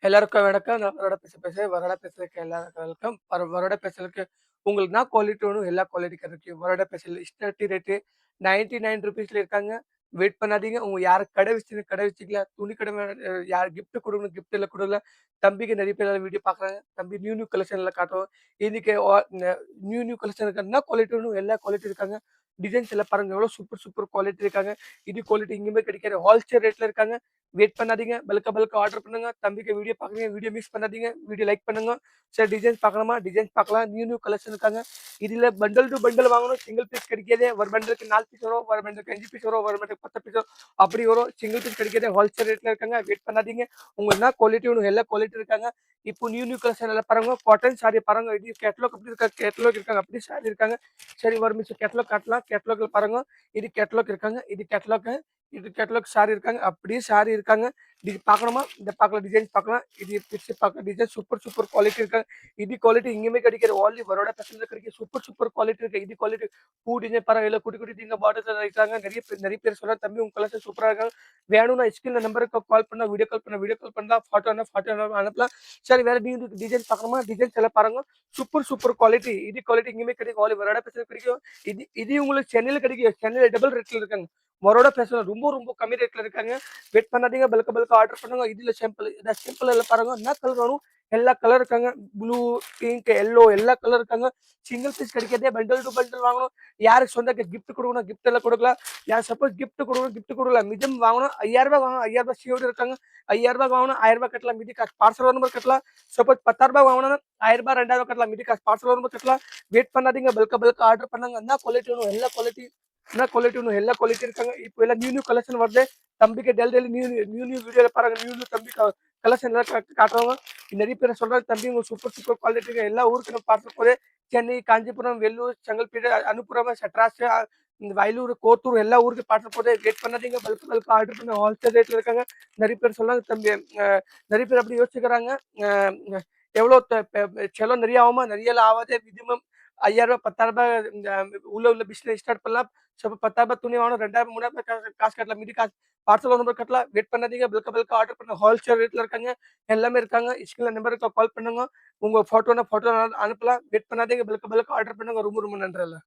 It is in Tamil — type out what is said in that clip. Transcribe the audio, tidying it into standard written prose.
எல்லாருக்கும் வணக்கம். நான் வருட பேசுறேன். வருட பேசுறதுக்கு எல்லாருக்கும் வெல்கம். வருட பேசுறதுக்கு உங்களுக்கு என்ன குவாலிட்டி வேணும், எல்லா குவாலிட்டி கிடைக்கும். வருட பேசல் ஸ்டர்டி ரேட்டு ₹99 இருக்காங்க. வெயிட் பண்ணாதீங்க. உங்க யாரு கடை வச்சு கடை வச்சுக்கலாம். துணி கடை யார் கிஃப்ட் குடுக்கணும், கிஃப்ட் எல்லாம் குடுக்கலாம். தம்பிக்கு நெறைய பேர் வீடியோ பார்க்குறாங்க. தம்பி நியூ கலெக்ஷன்ல காட்டுவோம். இன்னைக்கு நியூ கலெக்ஷன் இருக்கு. என்ன குவாலிட்டி வேணும், எல்லா குவாலிட்டி இருக்காங்க. டிசைன்ஸ் எல்லாம் பாருங்க எவ்வளோ சூப்பர் குவாலிட்டி இருக்காங்க. இது குவாலிட்டி எங்கேயுமே கிடைக்காது. ஹோல்சேல் ரேட்ல இருக்காங்க. வெயிட் பண்ணாதீங்க. பல்கா ஆர்டர் பண்ணுங்க. தம்பிக்கு வீடியோ பார்க்குறீங்க, வீடியோ மிஸ் பண்ணாதீங்க. வீடியோ லைக் பண்ணுங்க. சரி டிசைன்ஸ் பார்க்கலாமா? டிசைன்ஸ் பார்க்கலாம். நியூ கலெக்ஷன் இருக்காங்க. இதுல பண்டல் டு பண்டல் வாங்கணும். சிங்கிள் பீஸ் கிடைக்காது. ஒரு பண்டலுக்கு 4 பீஸ் வரும், ஒரு பண்டலுக்கு 5 பீஸ் வரும், ஒரு பண்டலுக்கு 10 பீஸ் வரும். அப்படி வரும். சிங்கிள் பீஸ் கிடைக்காது. ஹோல்சேல் ரேட்ல இருக்காங்க. வெயிட் பண்ணாதீங்க. உங்களுக்கு என்ன குவாலிட்டி வேணும், எல்லா குவாலிட்டி இருக்காங்க. இப்போ நியூ கலெக்ஷன் எல்லாம் பாருங்க. காட்டன் சாரி பாருங்க. இது கேட்லாக் அப்படி இருக்கா, கேட்லாக் இருக்காங்க. அப்படி சாரி இருக்காங்க. சரி ஒரு நிமிஷம் கேட்லாக் காட்டலாம். கேட்லாக்ல பாருங்க. இது கேட்லாக் இருக்காங்க. இது கேட்லாக் சாரி இருக்காங்க. அப்படியே சாரி இருக்காங்க. இது பார்க்கணுமா? இந்த பார்க்கலாம். டிசைன்ஸ் பார்க்கலாம். இது பிக்ஸ் பார்க்கலாம். டிசைன் சூப்பர் குவாலிட்டி இருக்காங்க. இது குவாலிட்டி எங்கேயுமே கிடைக்காது. ஓன்லி பரோடா ஃபேஷன்ல கிடைக்கும். சூப்பர் குவாலிட்டி இருக்கு. இது குவாலிட்டி பூ டிசைன் பாருங்க. இல்ல குட்டி குட்டி டிசைன் பார்டர்ஸ்ல இருக்காங்க. நிறைய பேர் சொல்றாங்க தம்பி உங்க கலெக்ஷன் சூப்பரா இருக்காங்க. வேணும்னா ஸ்கிரீன்ல நம்பருக்கு கால் பண்ணா வீடியோ கால் பண்ணலாம். ஃபோட்டோ அனுப்பலாம். சரி வேற டிசைன் பார்க்கணுமா? டிசைன்ஸ் எல்லாம் பாருங்க. Super quality. இது குவாலிட்டி எங்கேயுமே கிடைக்கும். ஓன்லி பரோடா ஃபேஷன்ல கிடைக்கும். இது உங்களுக்கு சென்னையில கிடைக்கும். சென்னையில டபுள் ரேட்ல இருக்காங்க. பரோடா ஃபேஷன் ரொம்ப கம்மி ரேட்ல இருக்காங்க. வெயிட் பண்ணாதீங்க. பல்கா ஆர்டர் பண்ணுங்க. இதுல சிம்பிள் எல்லாம் பாருங்க. என்ன கலர் வேணும், எல்லா கலர் இருக்காங்க. ப்ளூ, பிங்க், எல்லோ எல்லா கலர் இருக்காங்க. சிங்கிள் பீஸ் கிடைக்காதே. பண்டல் டு பண்டல் வாங்கணும். யாருக்கு சொந்த கிஃப்ட் கொடுக்கணும், கிஃப்ட் எல்லாம் கொடுக்கலாம். யார் சப்போஸ் கிஃப்ட் கொடுக்கலாம். மிதம் வாங்கணும். ₹5000 வாங்கணும். ₹5000 சிஓடி இருக்காங்க. ₹5000 வாங்கணும். ₹1000 கட்டலாம். மீதி காசு பார்சல் நம்பர் கட்டலாம். சப்போஸ் ₹10,000 வாங்கணும். ₹1000 ₹2000 கட்டலாம். மீதி காசு பார்சல் நம்பர் கட்டலாம். வெயிட் பண்ணாதீங்க. பல்கா ஆர்டர் பண்ணுங்க. என்ன குவாலிட்டி வேணும், எல்லா குவாலிட்டி இருக்காங்க. இப்போ எல்லாம் நியூ கலெக்ஷன் வருது. தம்பிக்கு டெய்லி நியூ வீடியோல பாருங்க. நியூ தம்பி கலெக்ஷன் எல்லாம் காட்டுவாங்க. நிறைய பேர் சொல்றாங்க தம்பி உங்க சூப்பர் குவாலிட்டி எல்லா ஊருக்கு நம்ம பார்சல் போது சென்னை, காஞ்சிபுரம், வெள்ளூர், செங்கல்பேட்டு, அனுப்புரம், சட்ராஸ், இந்த வயலூர், கோத்தூர் எல்லா ஊருக்கு பார்சல் போது வெயிட் பண்ணாதீங்க. பல்கா ஆர்டர் பண்ண ஹோல்சேல் ரேட்ல இருக்காங்க. நிறைய பேர் சொல்றாங்க தம்பி நிறைய பேர் அப்படி யோசிக்கிறாங்க. எவ்வளோ செலவு நிறைய ஆகுமா? நிறைய எல்லாம் ஆகாது. மினிமம் ₹5000 ₹10,000 உள்ள பிசினஸ் ஸ்டார்ட் பண்ணலாம். ₹10,000 துணி வாங்கணும். ₹2000 ₹3000 காசு கட்டலாம். மீதி காசு பார்சல் நம்பர் கட்டலாம். வெயிட் பண்ணாதீங்க. பல்கா ஆர்டர் பண்ண ஹோல்சேல் ரேட்ல இருக்காங்க. எல்லாமே இருக்காங்க. ஸ்கிரீன்ல நம்பருக்கு கால் பண்ணுங்க. உங்க ஃபோட்டோ அனுப்பலாம். வெயிட் பண்ணாதீங்க. பல்கா ஆர்டர் பண்ணுங்க. ரொம்ப நன்றி.